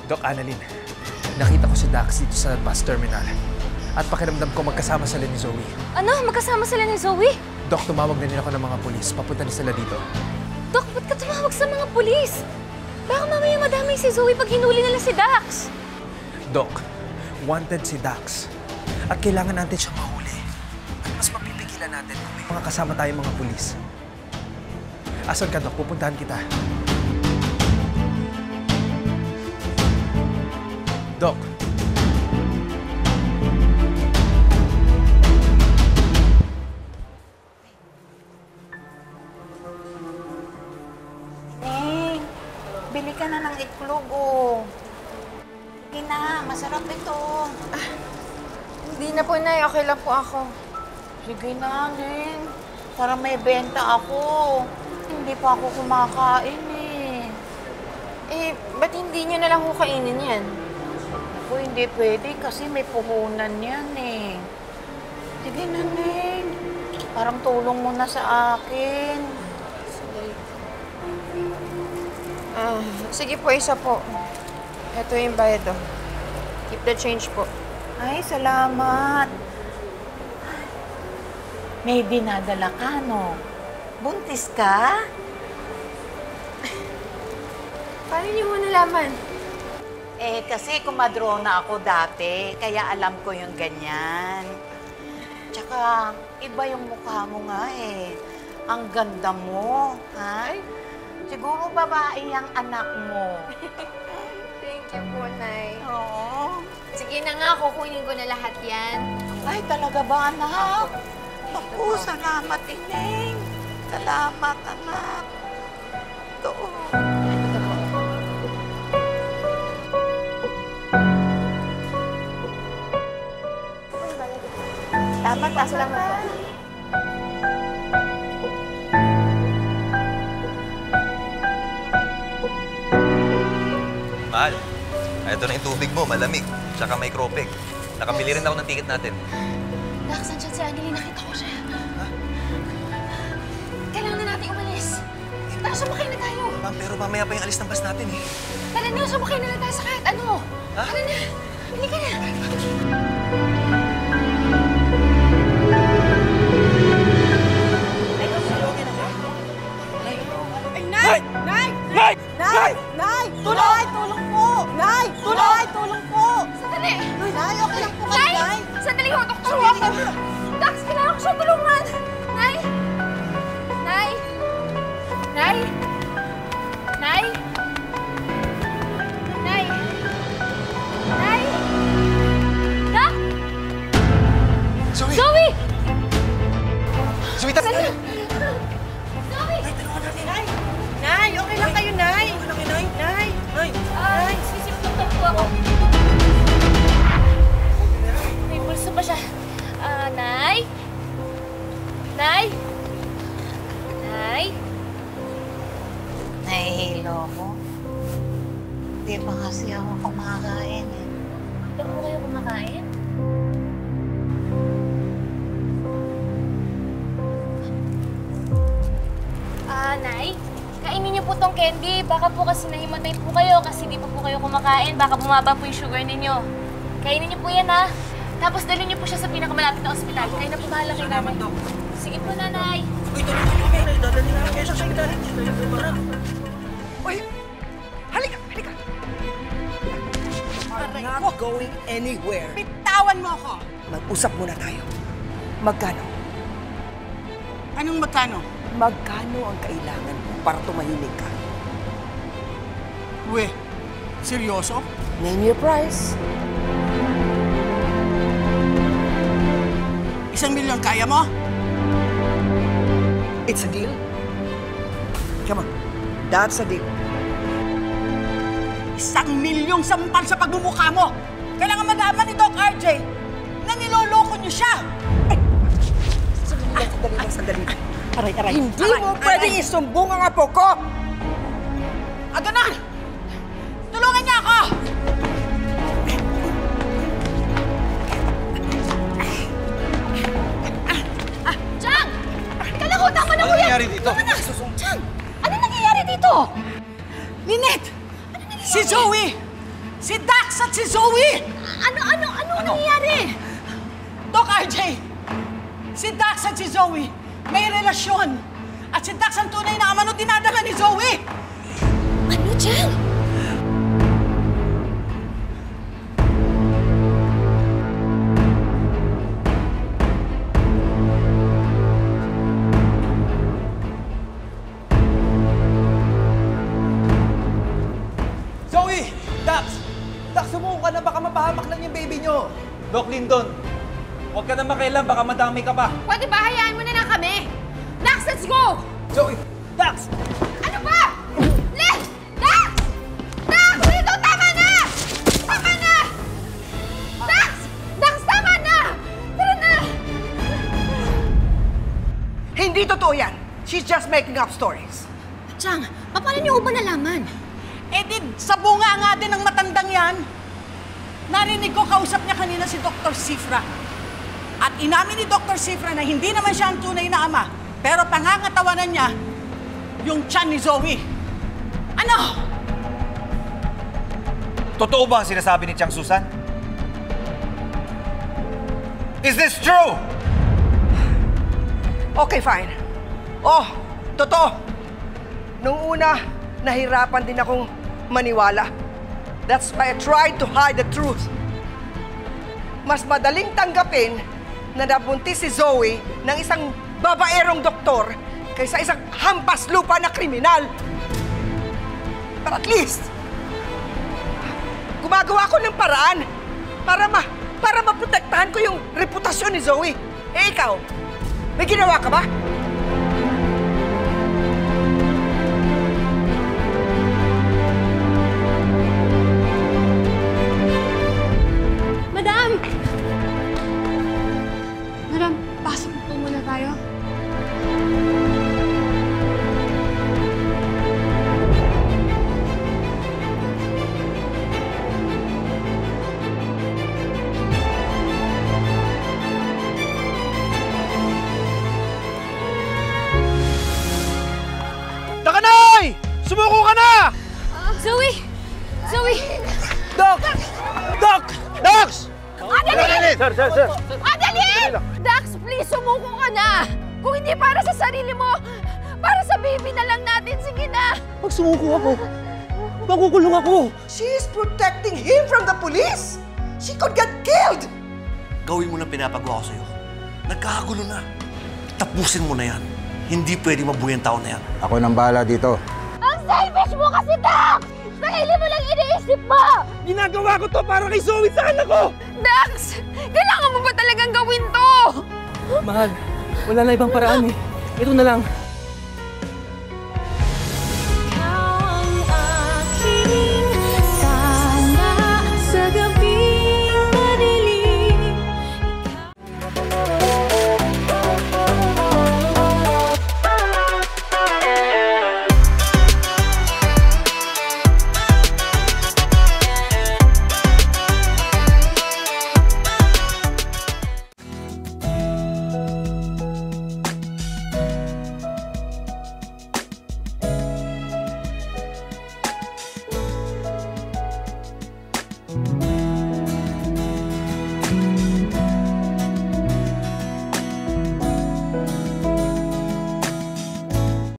Doc Annalyn, nakita ko si Dax dito sa bus terminal. At pakiramdam ko magkasama sila ni Zoe. Ano? Magkasama sila ni Zoe? Doc, tumawag na nila ako ng mga pulis. Papunta na sila dito. Doc, ba't ka tumawag sa mga pulis? Baka mamaya madamay si Zoe pag hinuli nila si Dax. Doc, wanted si Dax. At kailangan natin siyang mahuli. At mas mapipigilan natin kung may mga kasama tayong mga pulis. Asan ka, Doc? Pupuntahan kita. Doc. Neng, bili ka na ng itlog, oh. Sige na, masarap ito. Hindi na po, Nay. Okay lang po ako. Sige na, Neng. Para may benta ako. Hindi pa ako kumakain, eh. Eh, ba't hindi niyo na lang ho kainin yan? Ako, hindi pwede kasi may puhunan yan, eh. Sige na, Neng. Parang tulong mo na sa akin. Sige po, isa po. Ito yung bayad, oh. Keep the change po. Ay, salamat. May dinadala ka, no? Buntis ka? Paano niyo ho nalaman? Eh, kasi kumadrona ako dati, kaya alam ko yung ganyan. Tsaka, iba yung mukha mo nga eh. Ang ganda mo, ha? Siguro babae ang anak mo. Thank you po, Nay. Oo. Sige na nga, kukunin ko na lahat yan. Ay, talaga ba, anak? Naku, salamat, Ineng. Salamat, anak. Ito. Ito po. Salamat, Salamat po. Mahal, ito na yung tubig mo, malamig. Tsaka may kropek. Nakabili rin ako ng ticket natin. Dax, nandiyan si Annalyn. Nakita ko siya. Kailangan na natin umalis. Tara, sumakay na tayo. Ma'am, pero mamaya pa yung alis ng bus natin eh. Tara na, sumakay na lang tayo sa kahit ano. Ha? Tara na. Hindi ka na. Nay! Nay! Nay! Nay! Nay! Tulong! Tulong po! Nay! Tulong! Tulong po! Sandali! Nay, okay lang po kayo, Nay! Sandali ho, doktor ho ako! Dax, kailangan ko siyang tulungan! Nay! Nay! Nay! Nay! Nay! Nay! Dax! Zoe! Zoe! Zoe, tara! Zoe! Nay, okay lang kayo, Nay! Okay lang, Nay! Nay! Nay! Ay, sisip-tuktok po ako. May pulso pa siya. Nay? Nay? Nay? Nahihilo ko. Di ba kasi ako kumakain eh. Ba't po kayo kumakain? Nay? Kainin niyo po tong candy. Baka po kasi nahimatay po kayo kasi di pa po kayo kumakain. Baka bumaba po yung sugar ninyo. Kainin niyo po yan, ha? Tapos dalhin niyo po siya sa pinakamalapit na ospital. Kayo na po bahala kay nanay. Sige po, nanay. Uy, tulong kayo kami! Dadalhin namin kayo sa ospital! Uy! Halika! Halika! I'm not going anywhere. Bitawan mo ako! Mag-usap muna tayo. Magkano? Anong magkano? Magkano ang kailangan mo para tumahimik ka? Uwe, seryoso? Name your price. 1 milyon kaya mo? It's a deal. Come on. That's a deal. 1 milyong sampal sa pagmumukha mo! Kailangan malaman ni Doc RJ na niloloko niyo siya! Ay! Sandali lang, sandali lang. Aray, aray. Hindi mo pwedeng isumbong ang apo ko! Aga na! Tulungan niya ako! Chang! Teka lang ho, tama na ho yan! Ano nangyari dito? Tama na! Chang! Ano nangyayari dito? Lynette! Si Zoe! Si Dax at si Zoe! Ano nangyayari? Doc RJ, si Dax at si Zoe may relasyon. At si Dax ang tunay na ama nung dinadala ni Zoe. Ano dyan? Zoe! Dax! Dax, sumuko ka na. Baka mapahamak lang yung baby nyo. Doc Lindon, huwag ka na makialam, baka madami ka pa. Pwede ba hayaan mo na lang kami? Dax, let's go! Zoe! Dax! Ano ba? Dax! Dax! Dito, tama na! Tama na! Dax! Dax, tama na! Tara na! Hindi totoo yan. She's just making up stories. Chang, paano niyo ba nalaman? Eh di, sa bunga nga din ng matandang yan. Narinig ko kausap niya kanina si Dr. Sifra. At inamin ni Dr. Sifra na hindi naman siya ang tunay na ama. Pero pangangatawanan niya yung tiyan ni Zoe. Ano? Totoo ba ang sinasabi ni Chang Susan? Is this true? Okay, fine. Oh, totoo. Nung una, nahirapan din akong maniwala. That's why I tried to hide the truth. Mas madaling tanggapin na nabuntis si Zoe ng isang babaerong doktor kaysa isang hampas lupa na kriminal. But at least, gumagawa ko ng paraan para maprotektahan ko yung reputasyon ni Zoe. Eh ikaw, may ginawa ka ba? Madam, pasok po muna tayo. Takanay! Sumuko ka na! Zoe! Zoe! Doc! Doc! Dax! Adeline! Sir! Adeline! Dax, please, sumuko ka na! Kung hindi para sa sarili mo, para sa baby na lang natin, sige na! Pag sumuko ako, makukulong ako. She's protecting him from the police! She could get killed! Gawin mo na pinapagawa ko sa'yo. Nagkakagulo na. Tapusin mo na yan. Hindi pwedeng mabuhay ang tao na yan. Ako nang bahala dito. Ang selfish mo kasi, Dax! Sarili mo lang iniisip mo! Ginagawa ko to para kay Zoe sa anak ko! Dax! Kailangan mo ba talagang gawin to? Mahal, wala na ibang paraan eh. Ito na lang.